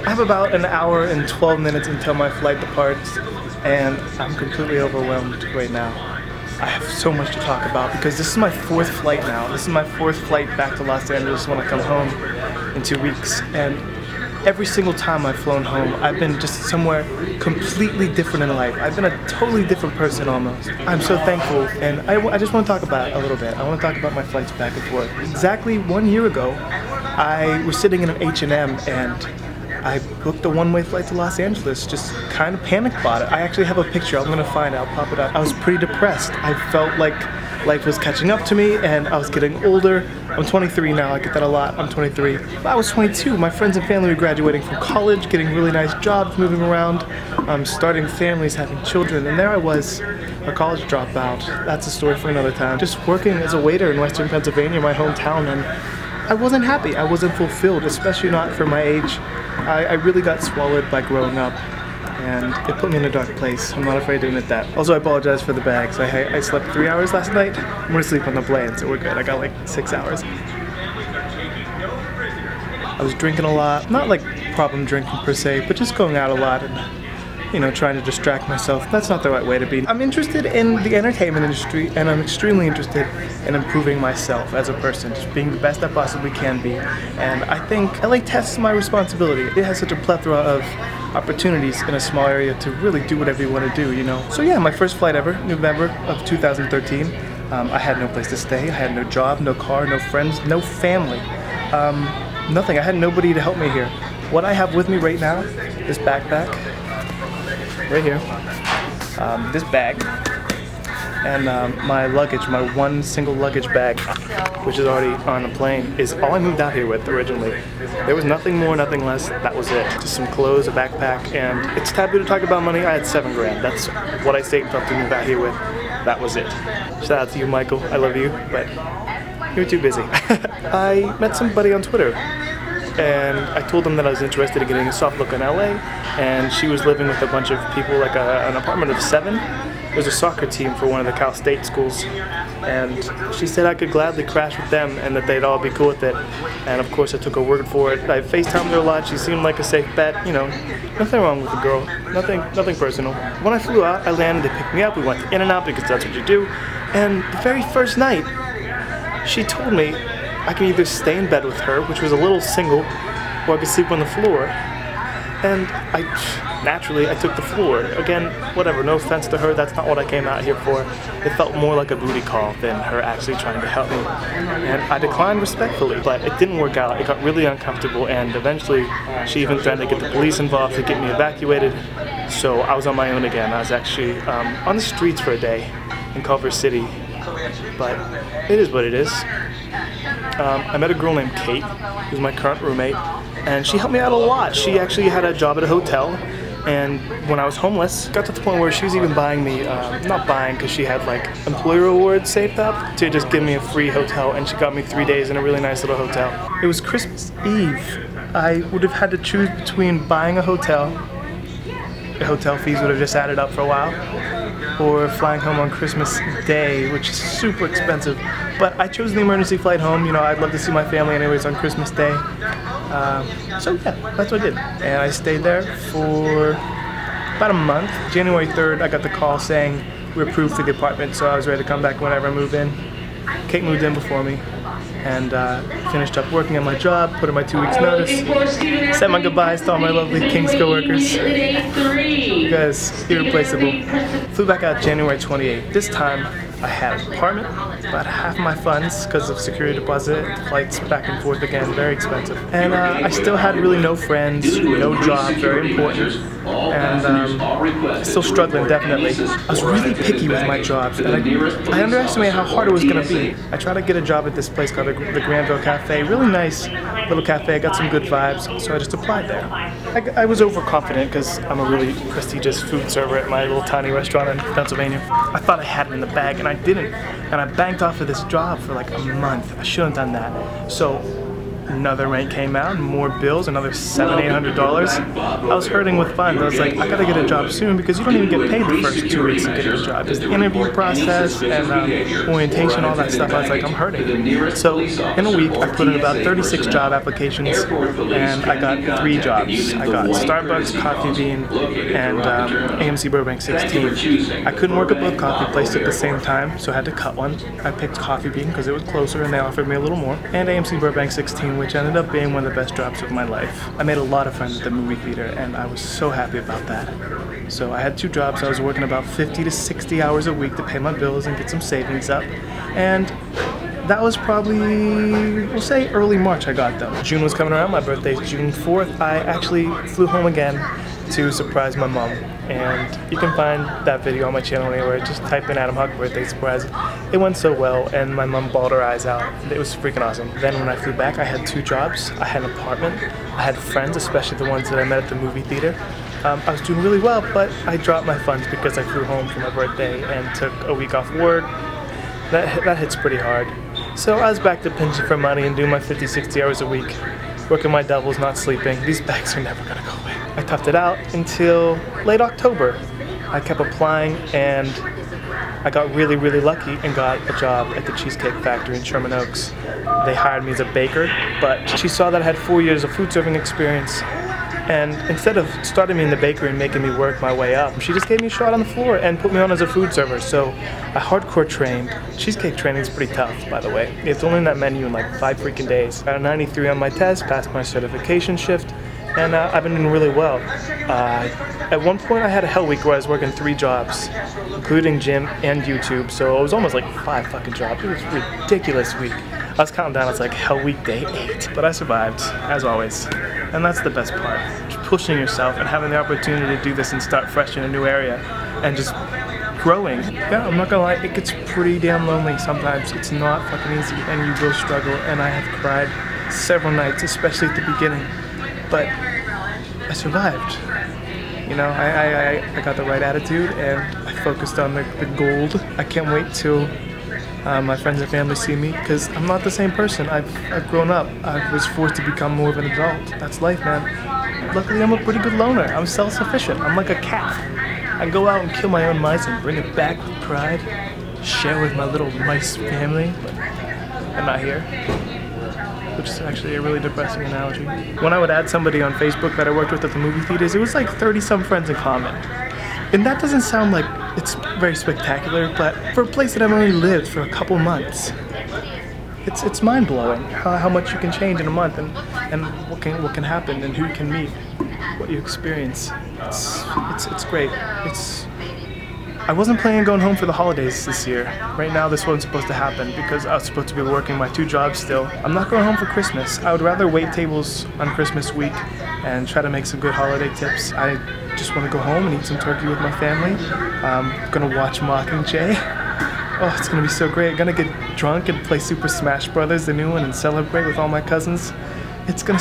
I have about an hour and 12 minutes until my flight departs, and I'm completely overwhelmed right now. I have so much to talk about because this is my 4th flight now. This is my 4th flight back to Los Angeles when I come home in 2 weeks. And every single time I've flown home, I've been just somewhere completely different in life. I've been a totally different person almost. I'm so thankful, and I just want to talk about it a little bit. I want to talk about my flights back and forth. Exactly 1 year ago, I was sitting in an H&M and I booked a one-way flight to Los Angeles, just kind of panicked about it. I actually have a picture, I'm gonna find it, I'll pop it up. I was pretty depressed. I felt like life was catching up to me and I was getting older. I'm 23 now, I get that a lot, I'm 23. But I was 22, my friends and family were graduating from college, getting really nice jobs, moving around, starting families, having children, and there I was, a college dropout. That's a story for another time. Just working as a waiter in Western Pennsylvania, my hometown, and I wasn't happy, I wasn't fulfilled, especially not for my age. I really got swallowed by growing up, and it put me in a dark place. I'm not afraid to admit that. Also, I apologize for the bags. I slept 3 hours last night. I'm gonna sleep on the plane, so we're good. I got like 6 hours. I was drinking a lot, not like problem drinking per se, but just going out a lot and, you know, trying to distract myself. That's not the right way to be. I'm interested in the entertainment industry, and I'm extremely interested in improving myself as a person, just being the best I possibly can be. And I think LA tests my responsibility. It has such a plethora of opportunities in a small area to really do whatever you want to do, you know. So yeah, my first flight ever, November of 2013. I had no place to stay, I had no job, no car, no friends, no family. Nothing, I had nobody to help me here. What I have with me right now, this backpack, right here, this bag, and my luggage, my one single luggage bag, which is already on the plane, is all I moved out here with originally. There was nothing more, nothing less, that was it. Just some clothes, a backpack, and it's taboo to talk about money. I had 7 grand. That's what I saved up to move out here with. That was it. Shout out to you, Michael, I love you, but you're too busy. I met somebody on Twitter, and I told them that I was interested in getting a soft look in LA, and she was living with a bunch of people, like an apartment of 7. There was a soccer team for one of the Cal State schools, and she said I could gladly crash with them and that they'd all be cool with it. And of course I took her word for it. I FaceTimed her a lot, she seemed like a safe bet, you know, nothing wrong with the girl, nothing personal. When I flew out, I landed, they picked me up, we went to In-N-Out because that's what you do, and the very first night, she told me I could either stay in bed with her, which was a little single, or I could sleep on the floor. And naturally, I took the floor. Again, whatever, no offense to her, that's not what I came out here for. It felt more like a booty call than her actually trying to help me. And I declined respectfully, but it didn't work out. It got really uncomfortable, and eventually she even tried to get the police involved to get me evacuated. So I was on my own again. I was actually on the streets for a day in Culver City, but it is what it is. I met a girl named Kate, who's my current roommate, and she helped me out a lot. She actually had a job at a hotel, and when I was homeless, got to the point where she was even buying me, not buying because she had like employer awards saved up, to just give me a free hotel, and she got me 3 days in a really nice little hotel. It was Christmas Eve. I would have had to choose between buying a hotel, the hotel fees would have just added up for a while, or flying home on Christmas Day, which is super expensive. But I chose the emergency flight home. You know, I'd love to see my family anyways on Christmas Day. So yeah, that's what I did. And I stayed there for about a month. January 3rd, I got the call saying we're approved for the apartment, so I was ready to come back whenever I moved in. Kate moved in before me, and finished up working on my job, put in my 2 weeks notice, said my goodbyes to all my lovely King's coworkers. You guys, irreplaceable. Flew back out January 28th. This time I had an apartment, about half my funds because of security deposit, flights back and forth again, very expensive. And I still had really no friends, no job, very important, and still struggling definitely. I was really picky with my jobs, and I underestimated how hard it was going to be. I tried to get a job at this place called the Granville Cafe, really nice little cafe, got some good vibes, so I just applied there. I was overconfident because I'm a really prestigious food server at my little tiny restaurant in Pennsylvania. I thought I had it in the bag, and I didn't. And I banked off of this job for like a month. I shouldn't have done that. So another rent came out, more bills, another $700–800. I was hurting with funds. I was like, I gotta get a job soon because you don't even get paid the first 2 weeks of getting a job. It's the interview process and orientation, all that stuff. I was like, I'm hurting. So in a week, I put in about 36 job applications and I got 3 jobs. I got Starbucks, Coffee Bean, and AMC Burbank 16. I couldn't work at both coffee places at the same time, so I had to cut one. I picked Coffee Bean because it was closer and they offered me a little more, and AMC Burbank 16, which ended up being one of the best jobs of my life. I made a lot of friends at the movie theater and I was so happy about that. So I had 2 jobs. I was working about 50 to 60 hours a week to pay my bills and get some savings up, and that was probably, we'll say early March I got them. June was coming around, my birthday's June 4th. I actually flew home again to surprise my mom. And you can find that video on my channel anywhere. Just type in Adam Hawk birthday surprise. It went so well and my mom bawled her eyes out. It was freaking awesome. Then when I flew back, I had 2 jobs. I had an apartment. I had friends, especially the ones that I met at the movie theater. I was doing really well, but I dropped my funds because I flew home for my birthday and took a week off work. That hits pretty hard. So I was back to pinching for money and doing my 50, 60 hours a week, working my doubles, not sleeping. These bags are never gonna go away. I toughed it out until late October. I kept applying and I got really, really lucky and got a job at the Cheesecake Factory in Sherman Oaks. They hired me as a baker, but she saw that I had 4 years of food serving experience. And instead of starting me in the bakery and making me work my way up, she just gave me a shot on the floor and put me on as a food server. So I hardcore trained. Cheesecake training is pretty tough, by the way. It's only in that menu in like 5 freaking days. I got a 93 on my test, passed my certification shift, and I've been doing really well. At one point I had a hell week where I was working 3 jobs, including gym and YouTube, so it was almost like 5 fucking jobs. It was a ridiculous week. I was counting down, it's like hell week day 8. But I survived, as always. And that's the best part. Just pushing yourself and having the opportunity to do this and start fresh in a new area and just growing. Yeah, I'm not gonna lie, it gets pretty damn lonely sometimes. It's not fucking easy and you will struggle, and I have cried several nights, especially at the beginning. But I survived. You know, I got the right attitude and I focused on the gold. I can't wait till my friends and family see me, because I'm not the same person. I've grown up. I was forced to become more of an adult. That's life, man. Luckily, I'm a pretty good loner. I'm self-sufficient. I'm like a cat. I go out and kill my own mice and bring it back with pride, share with my little mice family, but I'm not here. Which is actually a really depressing analogy. When I would add somebody on Facebook that I worked with at the movie theaters, it was like 30-some friends in common. And that doesn't sound like it's very spectacular, but for a place that I've only lived for a couple months, it's mind-blowing how much you can change in a month and what can happen and who you can meet, what you experience. It's great. I wasn't planning on going home for the holidays this year. Right now this wasn't supposed to happen because I was supposed to be working my 2 jobs still. I'm not going home for Christmas. I would rather wait tables on Christmas week and try to make some good holiday tips. I just want to go home and eat some turkey with my family. I'm gonna watch Mockingjay. Oh, it's gonna be so great. I'm gonna get drunk and play Super Smash Brothers, the new one, and celebrate with all my cousins. It's gonna...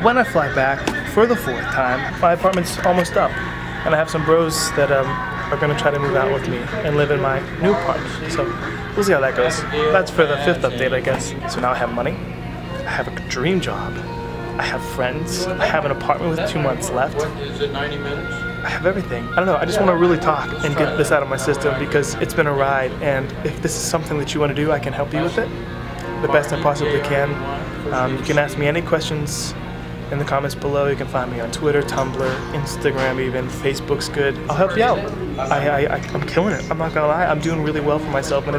When I fly back for the 4th time, my apartment's almost up. And I have some bros that are gonna try to move out with me and live in my new apartment. So we'll see how that goes. That's for the 5th update, I guess. So now I have money. I have a dream job. I have friends. I have an apartment with 2 months left. Is it 90 minutes? I have everything. I don't know, I just want to really talk and get this out of my system because it's been a ride, and if this is something that you want to do, I can help you with it the best I possibly can. You can ask me any questions in the comments below. You can find me on Twitter, Tumblr, Instagram even. Facebook's good. I'll help you out. I'm killing it. I'm not gonna lie. I'm doing really well for myself, and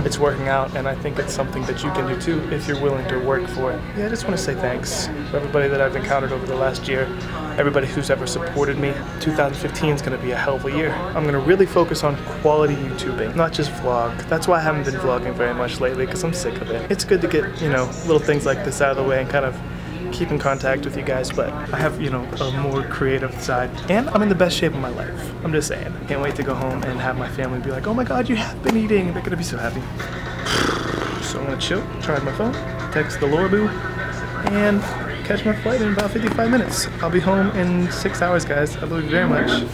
it's working out, and I think it's something that you can do too if you're willing to work for it. Yeah, I just want to say thanks for everybody that I've encountered over the last year, everybody who's ever supported me. 2015 is going to be a hell of a year. I'm going to really focus on quality YouTubing, not just vlog. That's why I haven't been vlogging very much lately, because I'm sick of it. It's good to get, you know, little things like this out of the way and kind of keep in contact with you guys, but I have, you know, a more creative side, and I'm in the best shape of my life. I'm just saying. Can't wait to go home and have my family be like, oh my god, you have been eating. They're gonna be so happy. So I'm gonna chill, charge my phone, text the Loraboo, and catch my flight in about 55 minutes. I'll be home in 6 hours, guys. I love you very much.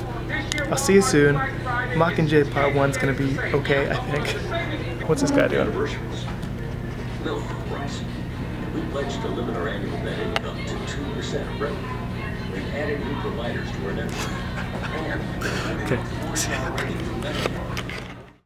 I'll see you soon. Mockingjay Part 1's gonna be okay, I think. What's this guy doing? We pledge to limit our annual net income to 2% of revenue. We've added new providers to our network. And Okay.